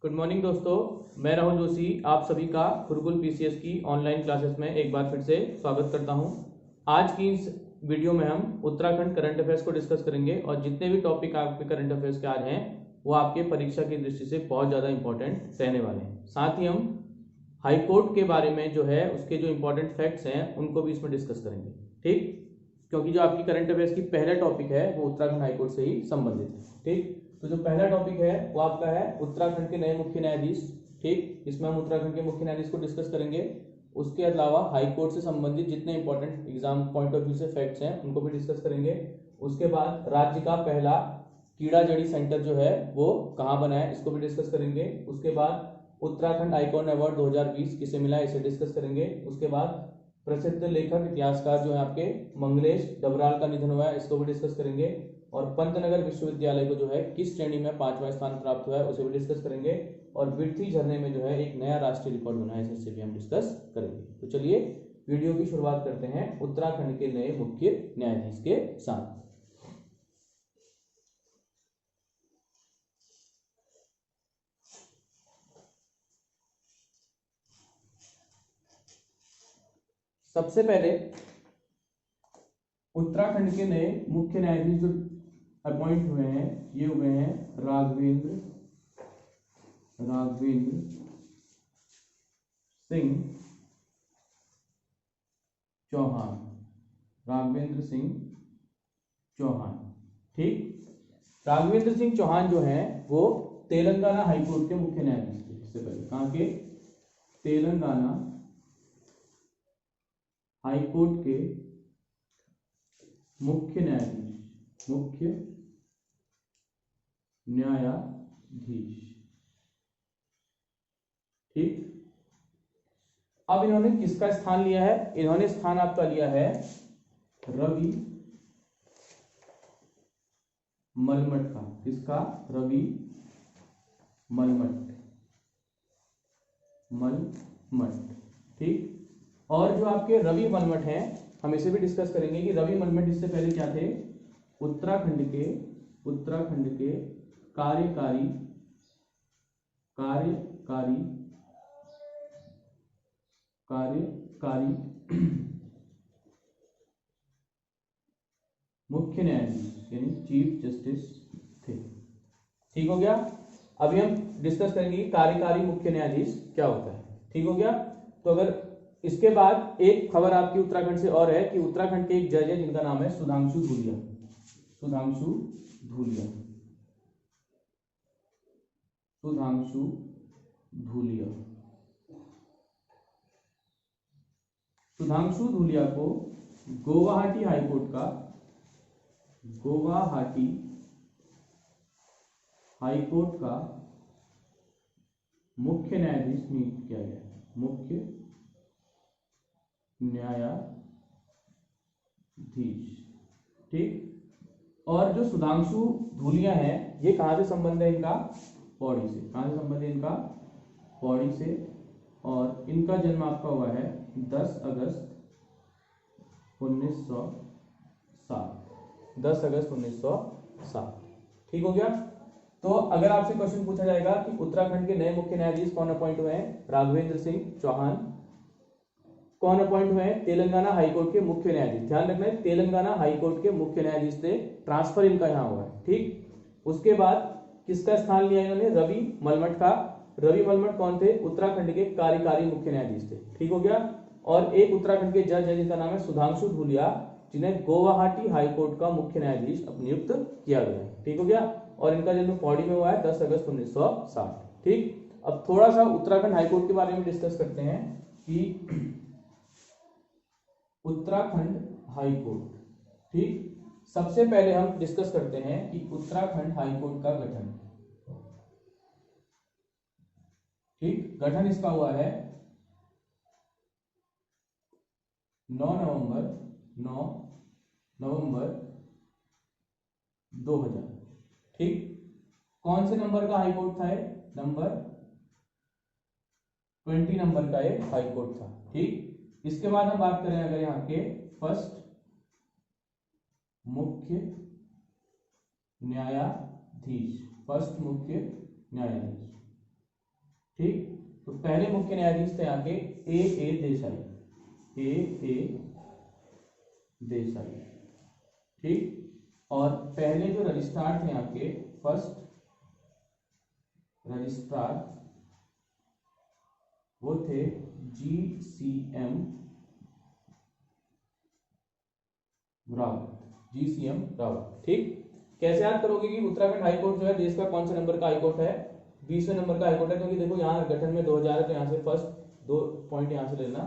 Good morning दोस्तों, मैं राहुल जोशी आप सभी का गुरुकुल पीसीएस की ऑनलाइन क्लासेस में एक बार फिर से स्वागत करता हूं। आज की इस वीडियो में हम उत्तराखंड करंट अफेयर्स को डिस्कस करेंगे और जितने भी टॉपिक आपके करंट अफेयर्स के आज हैं वो आपके परीक्षा की दृष्टि से बहुत ज़्यादा इंपॉर्टेंट रहने वाले हैं। साथ ही हम हाई कोर्ट के बारे में जो है उसके जो इंपॉर्टेंट फैक्ट्स हैं उनको भी इसमें डिस्कस करेंगे, ठीक, क्योंकि जो आपकी करंट अफेयर्स की पहला टॉपिक है वो उत्तराखंड हाईकोर्ट से ही संबंधित है। ठीक, तो जो पहला टॉपिक है वो आपका है उत्तराखंड के नए मुख्य न्यायाधीश। ठीक, इसमें हम उत्तराखंड के मुख्य न्यायाधीश को डिस्कस करेंगे। उसके अलावा हाई कोर्ट से संबंधित जितने important exam point of view से फैक्ट्स हैं उनको भी डिस्कस करेंगे। उसके बाद राज्य का पहला कीड़ा जड़ी सेंटर जो है वो कहाँ बना है इसको भी डिस्कस करेंगे। उसके बाद उत्तराखंड आइकॉन अवार्ड 2020 किसे मिला इसे डिस्कस करेंगे। उसके बाद प्रसिद्ध लेखक इतिहासकार जो है आपके मंगलेश डबराल का निधन हुआ है इसको भी डिस्कस करेंगे। और पंतनगर विश्वविद्यालय को जो है किस श्रेणी में 5वां स्थान प्राप्त हुआ है उसे भी डिस्कस करेंगे। और बिरथी झरने में जो है एक नया राष्ट्रीय रिकॉर्ड बना है इसे भी हम डिस्कस करेंगे। तो चलिए वीडियो की शुरुआत करते हैं उत्तराखंड के नए मुख्य न्यायाधीश के साथ। सबसे पहले उत्तराखंड के नए मुख्य न्यायाधीश जो अपॉइंट हुए हैं ये हुए हैं राघवेंद्र सिंह चौहान। राघवेंद्र सिंह चौहान, ठीक, राघवेंद्र सिंह चौहान जो है वो तेलंगाना हाईकोर्ट के मुख्य न्यायाधीश थे। इससे पहले कहाँ के? तेलंगाना हाईकोर्ट के मुख्य न्यायाधीश, ठीक। अब इन्होंने किसका स्थान लिया है? इन्होंने स्थान आपका लिया है रवि मलमट का। किसका? रवि मलमट, ठीक। और जो आपके रवि मलमट हैं हम इसे भी डिस्कस करेंगे कि रवि मलमट इससे पहले क्या थे? उत्तराखंड के कार्यकारी मुख्य न्यायाधीश यानी चीफ जस्टिस थे। ठीक हो गया। अभी हम डिस्कस करेंगे कि कार्यकारी मुख्य न्यायाधीश क्या होता है। ठीक हो गया। तो अगर इसके बाद एक खबर आपकी उत्तराखंड से और है कि उत्तराखंड के एक जज है जिनका नाम है सुधांशु धूलिया। सुधांशु धूलिया को गुवाहाटी हाईकोर्ट का मुख्य न्यायाधीश नियुक्त किया गया है। मुख्य न्यायाधीश, ठीक। और जो सुधांशु धूलिया है ये कहां से संबंध है इनका? पौड़ी से। कहां से संबंध है इनका? पौड़ी से। और इनका जन्म आपका हुआ है 10 अगस्त 1907। ठीक हो गया। तो अगर आपसे क्वेश्चन पूछा जाएगा कि उत्तराखंड के नए मुख्य न्यायाधीश कौन अपॉइंट हुए हैं? राघवेंद्र सिंह चौहान। कौन अपॉइंट हुए हैं? तेलंगाना हाईकोर्ट के मुख्य न्यायाधीश। ध्यान रखना है तेलंगाना हाईकोर्ट के मुख्य न्यायाधीश थे, ट्रांसफर इनका यहाँ हुआ है, ठीक। उसके बाद किसका स्थान लिया इन्होंने? रवि मलमट का। रवि मलमट कौन थे? उत्तराखंड के कार्यकारी मुख्य न्यायाधीश थे। ठीक हो गया। और एक उत्तराखंड के जज है जिनका नाम है सुधांशु धूलिया जिन्हें गुवाहाटी हाईकोर्ट का मुख्य न्यायाधीश नियुक्त किया गया है। ठीक हो गया। और इनका जन्म पौड़ी में हुआ है 10 अगस्त 1907। ठीक। अब थोड़ा सा उत्तराखंड हाईकोर्ट के बारे में डिस्कस करते हैं कि उत्तराखंड हाईकोर्ट, ठीक। सबसे पहले हम डिस्कस करते हैं कि उत्तराखंड हाईकोर्ट का गठन, ठीक। गठन इसका हुआ है 9 नवंबर 2000, ठीक। कौन से नंबर का हाईकोर्ट था? नंबर 20 नंबर का एक हाईकोर्ट था, ठीक। इसके बाद हम बात करें अगर यहाँ के फर्स्ट मुख्य न्यायाधीश, ठीक। तो पहले मुख्य न्यायाधीश थे यहाँ के ए देसाई, ए देसाई, ठीक। और पहले जो रजिस्ट्रार थे यहाँ के, फर्स्ट रजिस्ट्रार, वो थे GCM रावत, GCM रावत, ठीक। कैसे याद करोगे कि उत्तराखंड हाईकोर्ट जो है देश का कौन से नंबर का हाईकोर्ट है? 20वें नंबर का हाईकोर्ट है, क्योंकि देखो यहाँ गठन में 2000 है, तो यहाँ से फर्स्ट 2 पॉइंट यहाँ से लेना,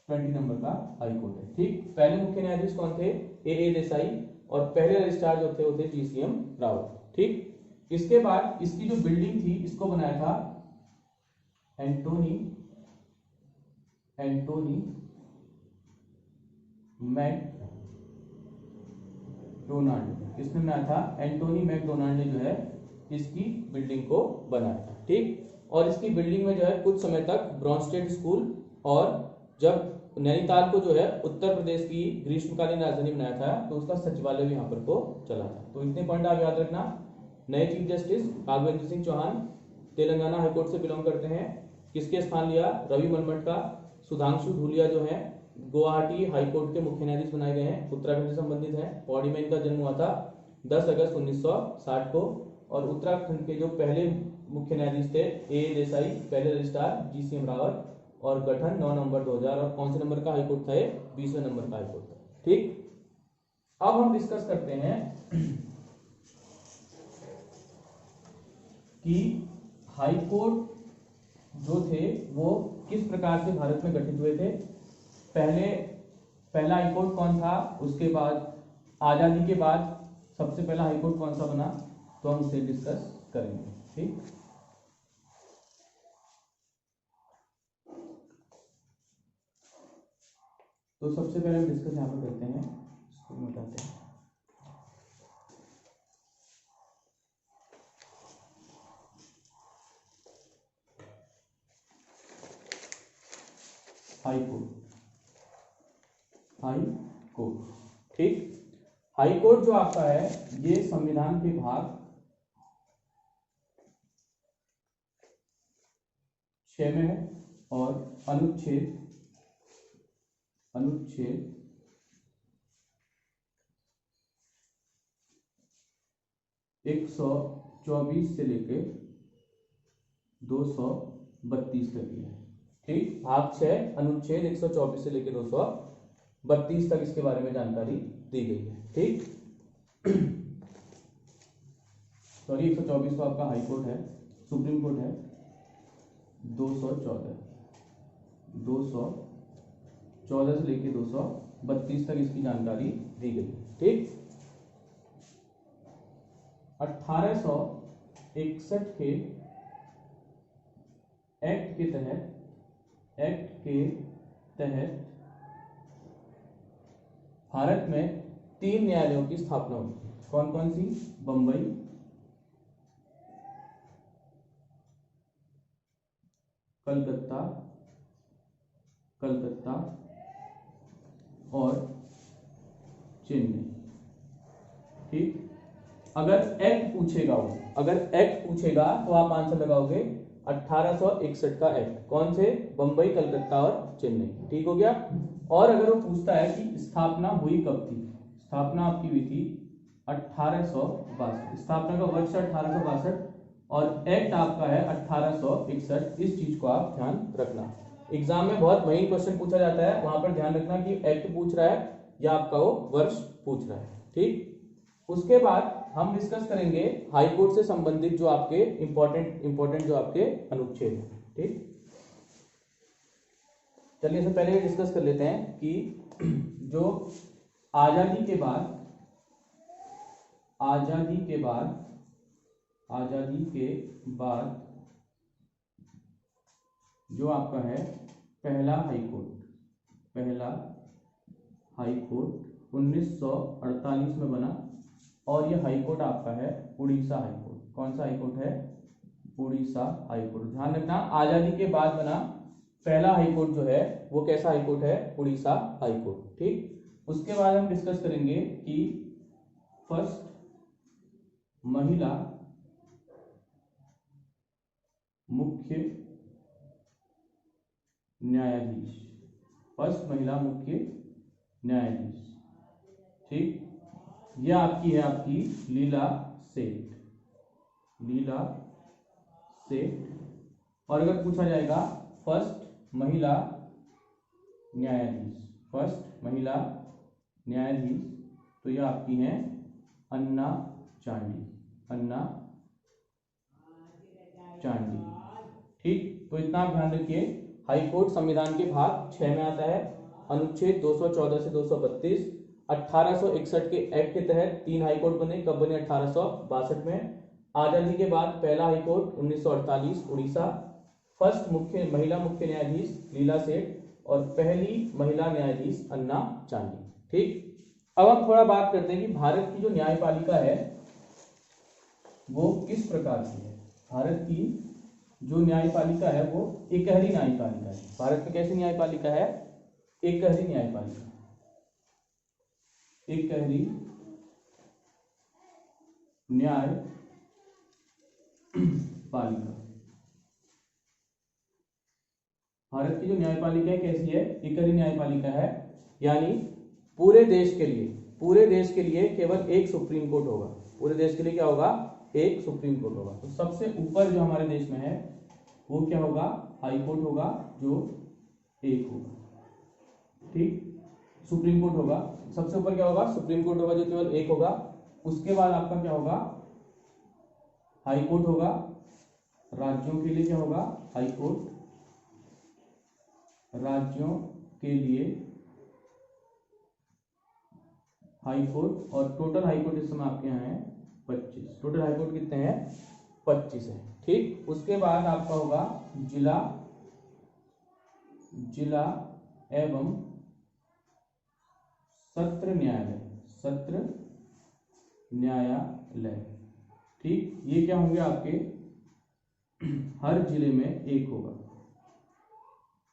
20 नंबर का हाईकोर्ट है, ठीक। पहले मुख्य न्यायाधीश कौन थे? ए देसाई, और पहले रजिस्ट्रार जो थे वो थे GCM रावत, ठीक। इसके बाद इसकी जो बिल्डिंग थी, इसको बनाया था एंटोनी मैकडोनाल्ड, किसने बनाया था? एंटोनी मैकडोनाल्ड ने जो है इसकी बिल्डिंग को बनाया था, ठीक। और इसकी बिल्डिंग में जो है कुछ समय तक ब्रॉन्स्टेड स्कूल, और जब नैनीताल को जो है उत्तर प्रदेश की ग्रीष्मकालीन राजधानी बनाया था, तो उसका सचिवालय भी यहाँ पर को चला था। तो इतने पॉइंट आप याद रखना। नए chief justice Raghvendra Singh Chauhan Telangana high court से बिलोंग करते हैं। किसके स्थान लिया? रवि मनमट का। सुधांशु धूलिया जो है गुवाहाटी हाईकोर्ट के मुख्य न्यायाधीश बनाए गए हैं, उत्तराखंड से संबंधित है। पौड़ी में इनका जन्म हुआ था 10 अगस्त 1960 को। और उत्तराखंड के जो पहले मुख्य न्यायाधीश थे ए देसाई, पहले रजिस्ट्रार GCM रावत, और गठन 9 नवंबर 2000। और कौन से नंबर का हाईकोर्ट था? 20वें नंबर का हाईकोर्ट था, ठीक। अब हम डिस्कस करते हैं कि हाईकोर्ट जो थे वो किस प्रकार से भारत में गठित हुए थे। पहला हाईकोर्ट कौन था, उसके बाद आजादी के बाद सबसे पहला हाईकोर्ट कौन सा बना, तो हम उसे डिस्कस करेंगे, ठीक। तो सबसे पहले हम डिस्कस यहाँ पर करते हैं, इसको मिटाते हैं। हाईकोर्ट, ठीक। हाईकोर्ट जो आपका है ये संविधान के भाग 6 में है, और अनुच्छेद 124 से लेके 232 तक है, ठीक। भाग 6 अनुच्छेद 124 से लेके 232 तक इसके बारे में जानकारी दी गई है, ठीक। सॉरी 124 तो आपका हाई कोर्ट है, सुप्रीम कोर्ट है 214 से लेके 232 तक इसकी जानकारी दी गई, ठीक। 1861 के एक्ट के तहत भारत में 3 न्यायालयों की स्थापना हुई। कौन कौन सी? बंबई, कलकत्ता और चेन्नई, ठीक। अगर एक्ट पूछेगा तो आप आंसर लगाओगे 1861 का एक्ट। कौन से? बंबई, कलकत्ता और चेन्नई, ठीक हो गया। और अगर वो पूछता है कि स्थापना हुई कब थी, स्थापना आपकी हुई थी 1862, स्थापना का वर्ष 1862, और एक्ट आपका है 1861। इस चीज को आप ध्यान रखना। एग्जाम में बहुत महीन क्वेश्चन पूछा जाता है, वहां पर ध्यान रखना कि एक्ट पूछ रहा है या आपका वो वर्ष पूछ रहा है, ठीक। उसके बाद हम डिस्कस करेंगे हाई कोर्ट से संबंधित जो आपके इंपॉर्टेंट जो आपके अनुच्छेद हैं, ठीक। चलिए इससे पहले डिस्कस कर लेते हैं कि जो आजादी के बाद जो आपका है पहला हाईकोर्ट 1948 में बना, और ये हाईकोर्ट आपका है उड़ीसा हाईकोर्ट। कौन सा हाईकोर्ट है? उड़ीसा हाईकोर्ट। ध्यान रखना, आजादी के बाद बना पहला हाईकोर्ट जो है वो कैसा हाईकोर्ट है? उड़ीसा हाईकोर्ट, ठीक। उसके बाद हम डिस्कस करेंगे कि फर्स्ट महिला मुख्य न्यायाधीश, फर्स्ट महिला मुख्य न्यायाधीश। ठीक, यह आपकी है आपकी लीला सेठ, लीला सेठ। और अगर पूछा जाएगा फर्स्ट महिला न्यायाधीश, फर्स्ट महिला न्यायाधीश, तो यह आपकी हैं अन्ना चांडी, अन्ना चांडी। ठीक, तो इतना आप ध्यान रखिए। हाई कोर्ट संविधान के भाग 6 में आता है, अनुच्छेद 214 से 232। 1861 के एक्ट के तहत 3 हाई कोर्ट बने। कब बने? 1862 में। आजादी के बाद पहला हाई कोर्ट 1948 उड़ीसा। फर्स्ट महिला मुख्य न्यायाधीश लीला सेठ और पहली महिला न्यायाधीश अन्ना चांडी। ठीक, अब हम थोड़ा बात करते हैं कि भारत की जो न्यायपालिका है वो किस प्रकार की है। भारत की जो न्यायपालिका है वो एकहरी न्यायपालिका है। भारत में कैसी न्यायपालिका है? एकहरी न्यायपालिका, एकहरी न्यायपालिका। भारत की जो न्यायपालिका कैसी है? एकहरी न्यायपालिका है, यानी पूरे देश के लिए केवल एक सुप्रीम कोर्ट होगा। पूरे देश के लिए क्या होगा? एक सुप्रीम कोर्ट होगा। तो सबसे ऊपर जो हमारे देश में है वो क्या होगा? हाई कोर्ट होगा, जो एक होगा। ठीक, सुप्रीम कोर्ट होगा, सबसे ऊपर क्या होगा? सुप्रीम कोर्ट होगा, जो केवल एक होगा। उसके बाद आपका क्या होगा? हाई कोर्ट होगा। राज्यों के लिए क्या होगा? हाई कोर्ट, राज्यों के लिए हाई कोर्ट। और टोटल हाई कोर्ट इस समय आपके यहाँ है 25। टोटल हाई कोर्ट कितने हैं? 25 है। ठीक, उसके बाद आपका होगा जिला एवं सत्र न्यायालय, सत्र न्यायालय। ठीक, ये क्या होंगे आपके? हर जिले में एक होगा,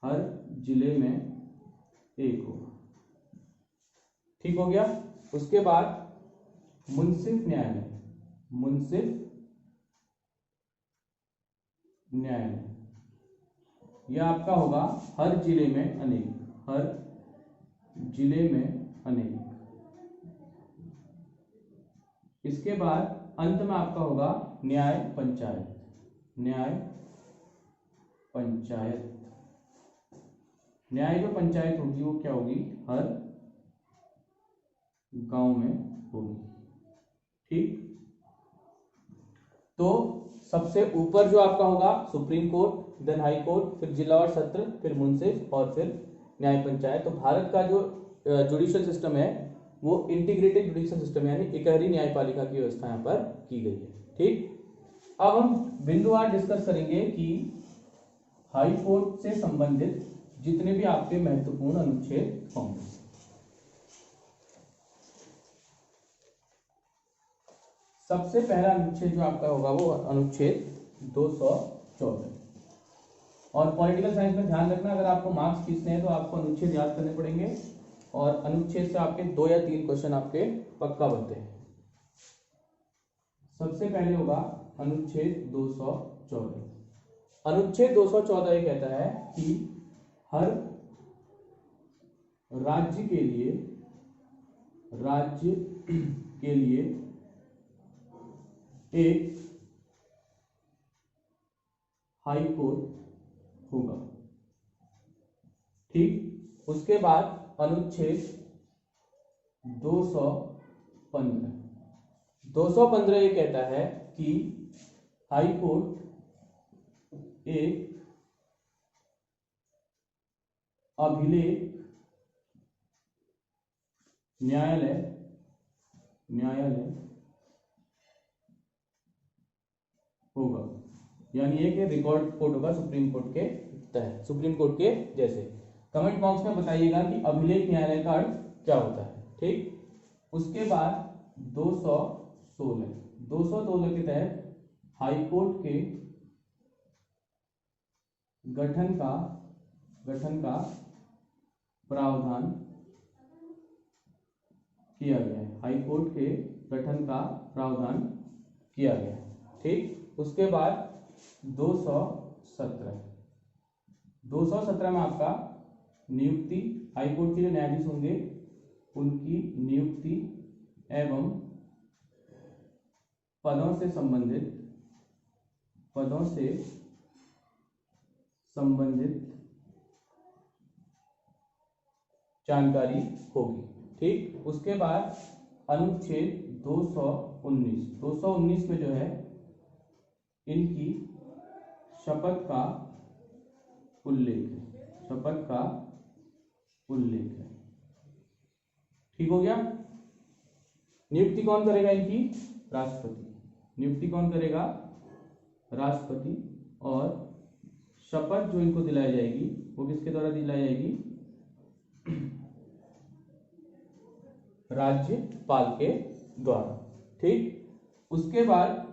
हर जिले में एक होगा। ठीक हो गया। उसके बाद मुंसिफ न्यायालय, मुंसिफ न्यायालय, यह आपका होगा हर जिले में अनेक, हर जिले में अनेक। इसके बाद अंत में आपका होगा न्याय पंचायत, न्याय पंचायत। न्याय जो पंचायत होगी वो क्या होगी? हर गांव में होगी। ठीक, तो सबसे ऊपर जो आपका होगा supreme court, then high court, फिर जिला और सत्र, फिर मुंसिफ और फिर न्याय पंचायत। तो भारत का जो जुडिशियल सिस्टम है वो इंटीग्रेटेड जुडिशियल सिस्टम है, यानी एकहरी न्यायपालिका की व्यवस्था यहाँ पर की गई है। ठीक, अब हम बिंदुवार डिस्कस करेंगे कि हाई कोर्ट से संबंधित जितने भी आपके महत्वपूर्ण अनुच्छेद होंगे। सबसे पहला अनुच्छेद जो आपका होगा वो अनुच्छेद 214। और पॉलिटिकल साइंस में ध्यान रखना, अगर आपको मार्क्स खींचने हैं तो आपको अनुच्छेद याद करने पड़ेंगे, और अनुच्छेद से आपके 2 या 3 क्वेश्चन आपके पक्का बनते हैं। सबसे पहले होगा अनुच्छेद 214। अनुच्छेद 214 ये कहता है कि हर राज्य के लिए एक हाई कोर्ट होगा। ठीक, उसके बाद अनुच्छेद 215 ये कहता है कि हाई कोर्ट एक अभिलेख न्यायालय होगा, यानी एक रिकॉर्ड कोर्ट होगा सुप्रीम कोर्ट के तहत, सुप्रीम कोर्ट के जैसे। कमेंट बॉक्स में बताइएगा कि अभिलेख न्यायालय का अर्थ क्या होता है। ठीक, उसके बाद 216 के तहत हाई कोर्ट के गठन का प्रावधान किया गया है, हाई कोर्ट के गठन का प्रावधान किया गया है। ठीक, उसके बाद 217 217 में आपका नियुक्ति, हाईकोर्ट के जो न्यायाधीश होंगे उनकी नियुक्ति एवं पदों से संबंधित जानकारी होगी। ठीक, उसके बाद अनुच्छेद 219 में जो है इनकी शपथ का उल्लेख है। ठीक हो गया। नियुक्ति कौन करेगा इनकी? राष्ट्रपति। नियुक्ति कौन करेगा? राष्ट्रपति। और शपथ जो इनको दिलाई जाएगी वो किसके द्वारा दिलाई जाएगी? राज्यपाल के द्वारा। ठीक, उसके बाद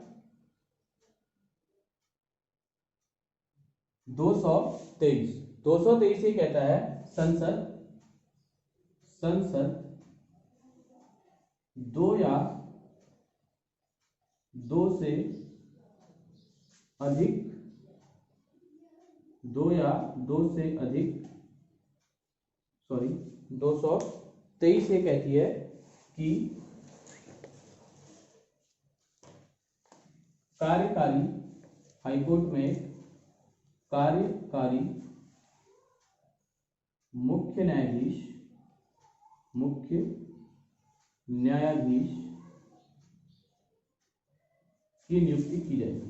223 ये कहता है संसद दो या दो से अधिक 223 ये कहती है कि कार्यकारी हाईकोर्ट में कार्यकारी मुख्य न्यायाधीश की नियुक्ति की जाएगी।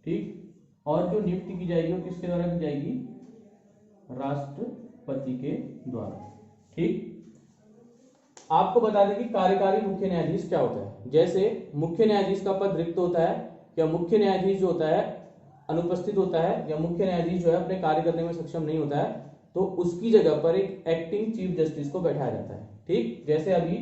ठीक, और जो नियुक्ति की जाएगी वो किसके द्वारा की जाएगी? राष्ट्रपति के द्वारा। ठीक, आपको बता दें कि कार्यकारी मुख्य न्यायाधीश क्या होता है। जैसे मुख्य न्यायाधीश का पद रिक्त होता है या मुख्य न्यायाधीश जो होता है अनुपस्थित होता है या मुख्य न्यायाधीश जो है अपने कार्य करने में सक्षम नहीं होता है, तो उसकी जगह पर एक एक्टिंग चीफ जस्टिस को बैठाया जाता है। ठीक, जैसे अभी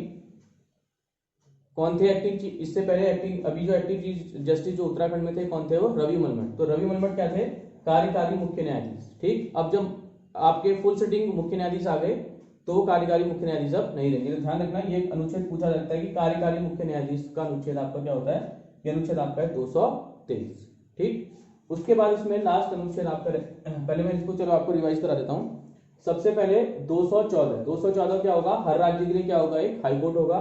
कौन थे एक्टिंग चीफ, इससे पहले अभी जो एक्टिंग चीफ जस्टिस जो उत्तराखंड में थे कौन थे? वो रवि मलमट। तो रवि मलमट क्या थे? कार्यकारी मुख्य न्यायाधीश। ठीक, अब जब आपके फुल सिटिंग मुख्य न्यायाधीश आ गए तो कार्यकारी मुख्य न्यायाधीश अब नहीं रहेंगे। तो ध्यान रखना, ये अनुच्छेद पूछा जाता है कि कार्यकारी मुख्य न्यायाधीश का अनुच्छेद आपका क्या होता है? ये अनुच्छेद आपका है 223। ठीक, उसके बाद इसमें लास्ट अनुच्छेद आपका, पहले मैं इसको चलो आपको रिवाइज करा देता हूं। सबसे पहले 214 क्या होगा? हर राज्य के लिए क्या होगा? एक हाईकोर्ट होगा।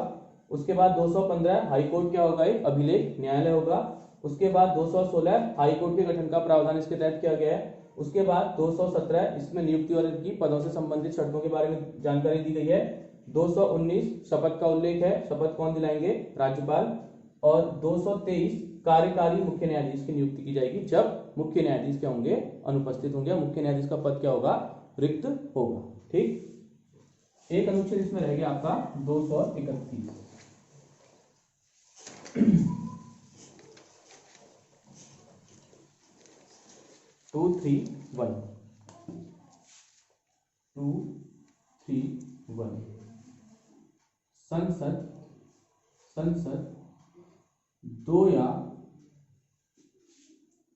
उसके बाद 215 हाईकोर्ट क्या होगा? एक अभिलेख न्यायालय होगा। उसके बाद 216 हाईकोर्ट के गठन का प्रावधान इसके तहत किया गया है। उसके बाद 217 इसमें नियुक्ति और इनकी पदों से संबंधित शर्तों के बारे में जानकारी दी गई है। 219 शपथ का उल्लेख है, शपथ कौन दिलाएंगे? राज्यपाल। और 223 कार्यकारी मुख्य न्यायाधीश की नियुक्ति की जाएगी जब मुख्य न्यायाधीश क्या होंगे? अनुपस्थित होंगे। मुख्य न्यायाधीश का पद क्या होगा? रिक्त होगा। ठीक, एक अनुच्छेद इसमें रह गया आपका 231। 231 संसद दो या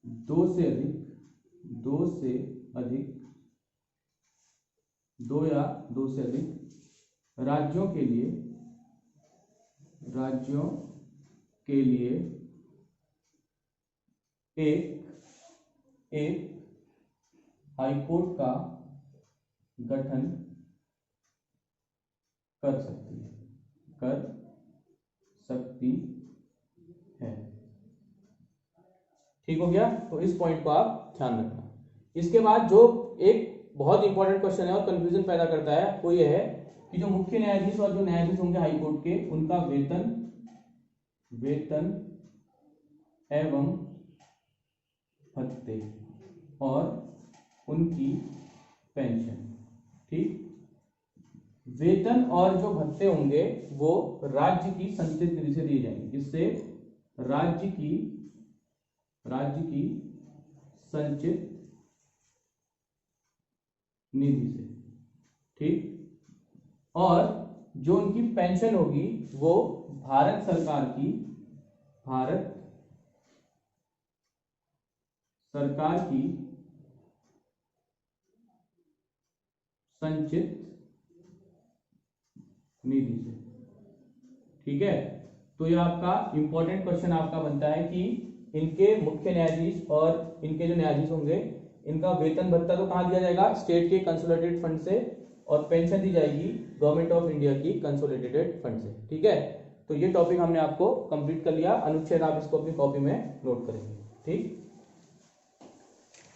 दो से अधिक राज्यों के लिए एक हाईकोर्ट का गठन कर सकती है। ठीक हो गया। तो इस पॉइंट को आप ध्यान रखना। इसके बाद जो एक बहुत इंपॉर्टेंट क्वेश्चन है और कंफ्यूजन पैदा करता है वो ये है कि जो मुख्य न्यायाधीश और जो न्यायाधीश होंगे हाईकोर्ट के उनका वेतन एवं भत्ते और उनकी पेंशन। ठीक, वेतन और जो भत्ते होंगे वो राज्य की संचित निधि से दिए जाएंगे। जिससे राज्य की संचित निधि से। ठीक, और जो उनकी पेंशन होगी वो भारत सरकार की संचित निधि से। ठीक है, तो ये आपका इंपॉर्टेंट क्वेश्चन आपका बनता है कि इनके मुख्य न्यायाधीश और इनके जो न्यायाधीश होंगे इनका वेतन भत्ता तो कहाँ दिया जाएगा, स्टेट के कंसोलिडेटेड फंड से, और पेंशन दी जाएगी गवर्नमेंट ऑफ इंडिया की कंसोलिडेटेड फंड से। ठीक है, तो ये टॉपिक हमने आपको कंप्लीट कर लिया। अनुच्छेद आप इसको अपनी कॉपी में नोट करेंगे। ठीक,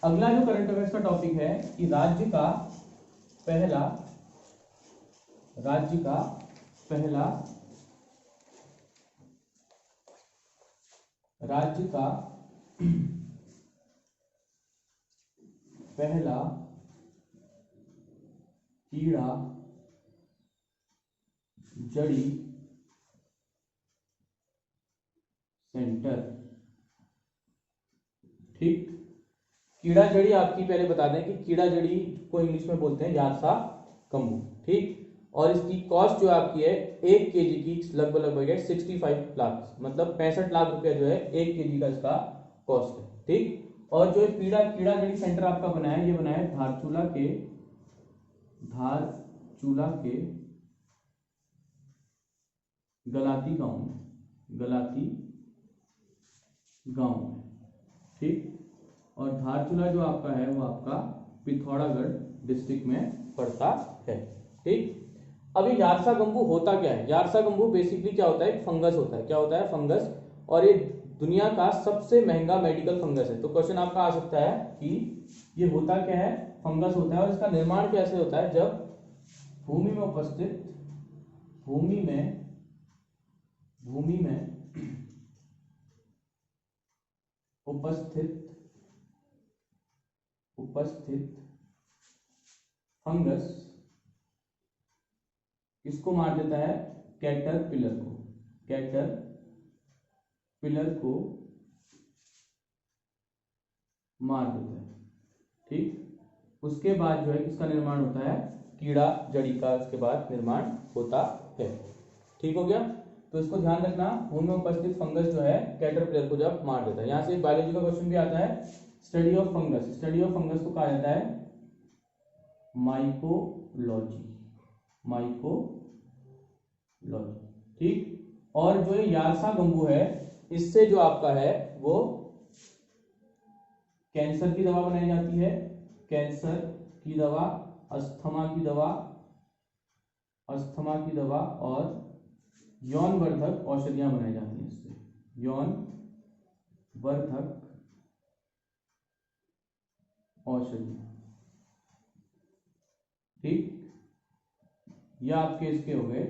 अगला जो करंट अफेयर्स का टॉपिक है कि राज्य का पहला कीड़ा जड़ी सेंटर। ठीक, कीड़ा जड़ी आपकी पहले बता दें कि कीड़ा जड़ी को इंग्लिश में बोलते हैं यार्सा कम्बू। ठीक, और इसकी कॉस्ट जो आपकी है 1 केजी की लगभग है 65 लाख, मतलब 65 लाख रुपया जो है 1 केजी का इसका कॉस्ट है। ठीक, और जो कीड़ा जड़ी सेंटर आपका बना है, ये बना है धारचूला के गलाती गांव में। ठीक, और धारचूला जो आपका है वो आपका पिथौरागढ़ डिस्ट्रिक्ट में पड़ता है। ठीक, अभी यार्सा गंबू होता क्या है? यार्सा गंबू बेसिकली क्या होता है, फंगस होता है। क्या होता है? फंगस, और ये दुनिया का सबसे महंगा मेडिकल फंगस है। तो क्वेश्चन आपका आ सकता है कि ये होता क्या है, फंगस होता है, और इसका निर्माण कैसे होता है, जब भूमि में उपस्थित फंगस किसको मार देता है, कैटरपिलर को मार देता है। ठीक, उसके बाद जो है किसका निर्माण होता है, कीड़ा जड़ी का उसके बाद निर्माण होता है। ठीक हो गया, तो इसको ध्यान रखना, भूमि में उपस्थित फंगस जो है कैटरपिलर को जब मार देता है। यहां से बायोलॉजी का क्वेश्चन भी आता है, स्टडी ऑफ फंगस को कहा जाता है माइकोलॉजी। ठीक, और जो ये यार्सा गंबू है, इससे जो आपका है वो कैंसर की दवा बनाई जाती है, कैंसर की दवा, अस्थमा की दवा और यौन वर्धक औषधियां बनाई जाती हैं इससे, यौन वर्धक औषधियां। ठीक, यह आपके इसके हो गए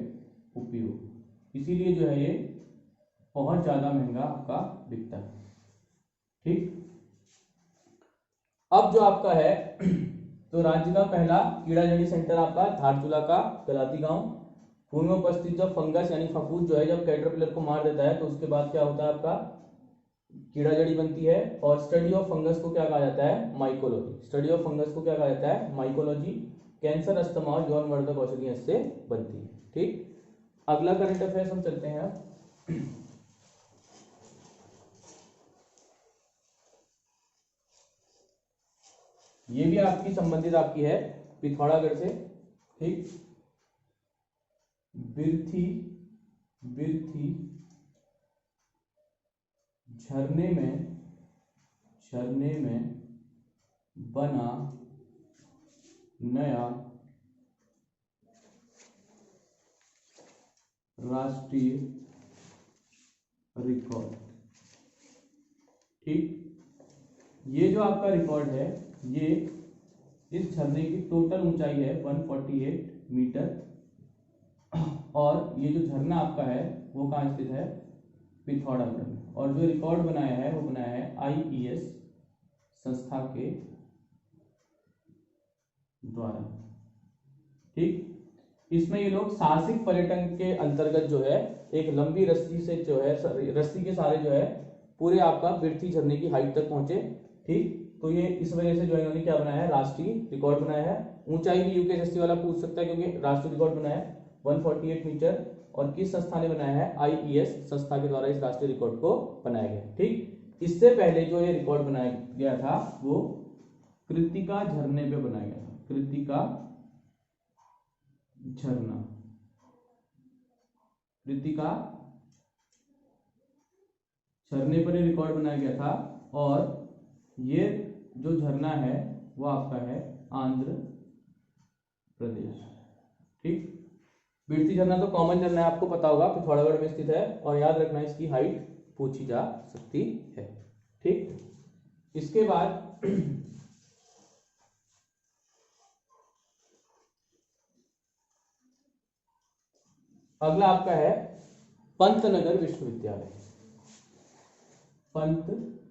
उपयोग, इसीलिए जो है ये बहुत ज्यादा महंगा आपका बिकता है। ठीक, अब जो आपका है तो राज्य का पहला कीड़ा जड़ी सेंटर आपका धारचूला का गलाती गांव। भूमि में उपस्थित जब फंगस यानी फफूंद जो है जब कैटरपिलर को मार देता है, तो उसके बाद क्या होता है, आपका कीड़ा जड़ी बनती है। और स्टडी ऑफ फंगस को क्या कहा जाता है, माइकोलॉजी। कैंसर, अस्थमा और यौन वर्धक औषधियां इससे बनती है। ठीक, अगला करंट अफेयर्स हम चलते हैं अब। ये भी आपकी संबंधित आपकी है पिथौरागढ़ से। ठीक, बिरथी झरने में बना नया राष्ट्रीय रिकॉर्ड। ठीक, ये जो आपका रिकॉर्ड है, ये इस झरने की टोटल ऊंचाई है 148 मीटर, और ये जो झरना आपका है वो कहाँ स्थित है, पिथौरागढ़ में। और जो रिकॉर्ड बनाया है वो बनाया है IES संस्था के द्वारा। ठीक, इसमें ये लोग साहसिक पर्यटन के अंतर्गत जो है एक लंबी रस्सी से जो है रस्सी के सहारे जो है पूरे आपका बिरथी झरने की हाइट तक पहुंचे। ठीक, तो ये इस वजह से जो है इन्होंने क्या बनाया है, राष्ट्रीय रिकॉर्ड बनाया है। ऊंचाई भी यूकेएसएससी वाला पूछ सकता है क्योंकि राष्ट्रीय रिकॉर्ड बनाया है 148 मीटर, और किस संस्था ने बनाया है, IES संस्था के द्वारा इस राष्ट्रीय रिकॉर्ड को बनाया गया। ठीक, इससे पहले जो ये रिकॉर्ड बनाया गया था वो कृतिका झरने पे बनाया गया था, कृतिका झरने पर ये रिकॉर्ड बनाया गया था। और ये जो झरना है वो आपका है आंध्र प्रदेश। ठीक, बिरती झरना तो कॉमन झरना है, आपको पता होगा, पिथौरागढ़ में स्थित है और याद रखना इसकी हाइट पूछी जा सकती है। ठीक, इसके बाद अगला आपका है पंतनगर विश्वविद्यालय। पंतनगर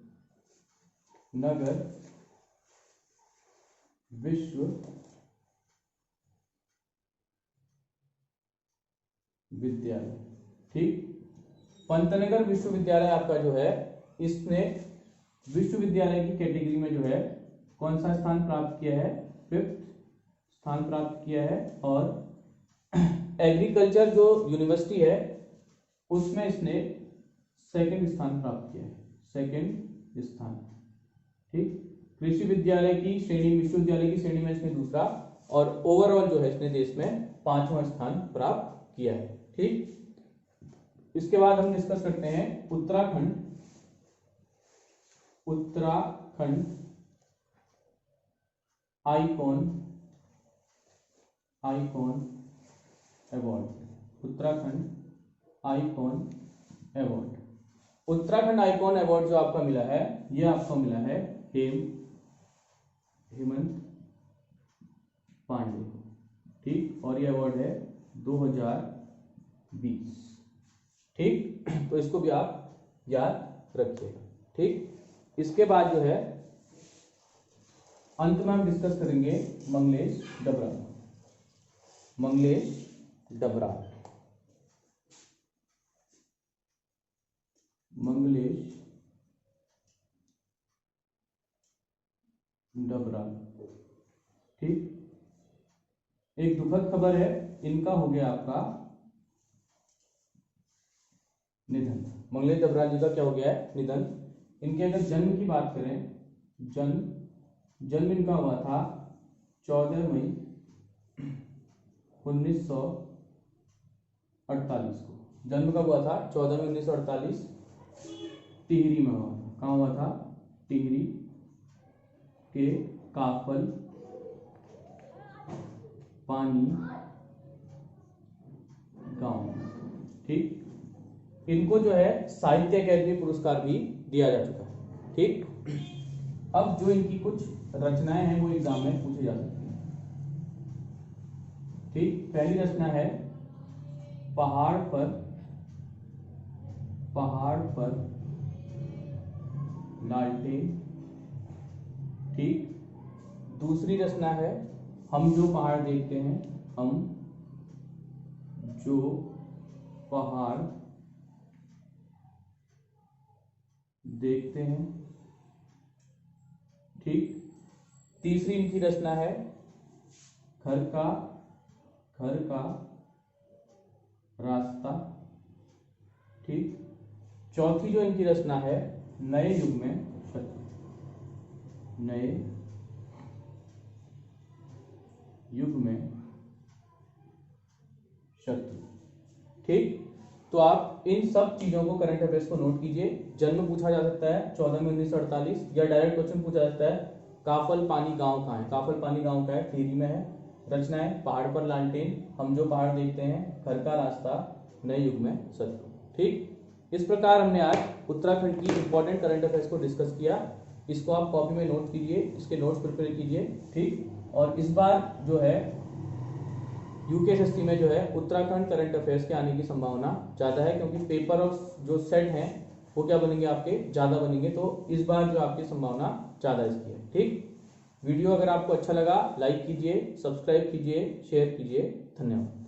विश्वविद्यालय। ठीक, पंतनगर विश्वविद्यालय आपका जो है, इसने विश्वविद्यालय की कैटेगरी में जो है कौन सा स्थान प्राप्त किया है? 5th स्थान प्राप्त किया है। और एग्रीकल्चर जो यूनिवर्सिटी है उसमें इसने 2nd स्थान प्राप्त किया है, 2nd स्थान। ठीक, कृषि विद्यालय की श्रेणी, विश्वविद्यालय की श्रेणी में इसने 2रा, और ओवरऑल जो है इसने देश में 5वां स्थान प्राप्त किया है। ठीक, इसके बाद हम डिस्कस करते हैं Uttarakhand icon award. Uttarakhand icon award. Uttarakhand icon award जो आपका मिला है, ये आपको मिला है हेमंत पांडे। ठीक, और ये अवार्ड है 2020। ठीक, तो इसको भी आप याद रखिएगा। ठीक, इसके बाद जो है अंत में हम डिस्कस करेंगे मंगलेश डबरा। मंगलेश डबरा, मंगलेश डबरा। ठीक, एक दुखद खबर है, इनका हो गया आपका निधन। मंगलेश डबरा जी का क्या हो गया है? निधन। इनके अगर जन्म की बात करें, जन्म इनका हुआ था 14 मई 1948 को। जन्म कब हुआ था? 14 मई 1948, टिहरी में हुआ था। कहाँ हुआ था? टिहरी के काफल पानी गांव। ठीक, इनको जो है साहित्य अकादमी पुरस्कार भी दिया जा चुका है। ठीक, अब जो इनकी कुछ रचनाएं हैं वो एग्जाम में पूछी जा सकती हैं। ठीक, पहली रचना है पहाड़ पर लालटेन। ठीक, दूसरी रचना है हम जो पहाड़ देखते हैं, हम जो पहाड़ देखते हैं। ठीक, तीसरी इनकी रचना है घर का रास्ता। ठीक, चौथी जो इनकी रचना है नए युग में शत्रु। नए युग में शत्रु। ठीक, तो आप इन सब चीजों को, करंट अफेयर्स को नोट कीजिए। जन्म पूछा जा सकता है 14 मई 1948, या डायरेक्ट क्वेश्चन पूछा जा सकता है काफल पानी गांव कहाँ है? काफल पानी गांव का है, टिहरी में है। रचनाएं पहाड़ पर लालटेन, हम जो पहाड़ देखते हैं, घर का रास्ता, नए युग में शत्रु। ठीक, इस प्रकार हमने आज उत्तराखंड की इंपॉर्टेंट करंट अफेयर्स को डिस्कस किया। इसको आप कॉपी में नोट कीजिए, इसके नोट्स प्रिपेयर कीजिए। ठीक, और इस बार जो है यूकेएसएससी में जो है उत्तराखंड करंट अफेयर्स के आने की संभावना ज़्यादा है, क्योंकि पेपर ऑफ जो सेट हैं वो क्या बनेंगे? आपके ज़्यादा बनेंगे। तो इस बार जो आपकी संभावना ज़्यादा इसकी है। ठीक, वीडियो अगर आपको अच्छा लगा लाइक कीजिए, सब्सक्राइब कीजिए, शेयर कीजिए। धन्यवाद।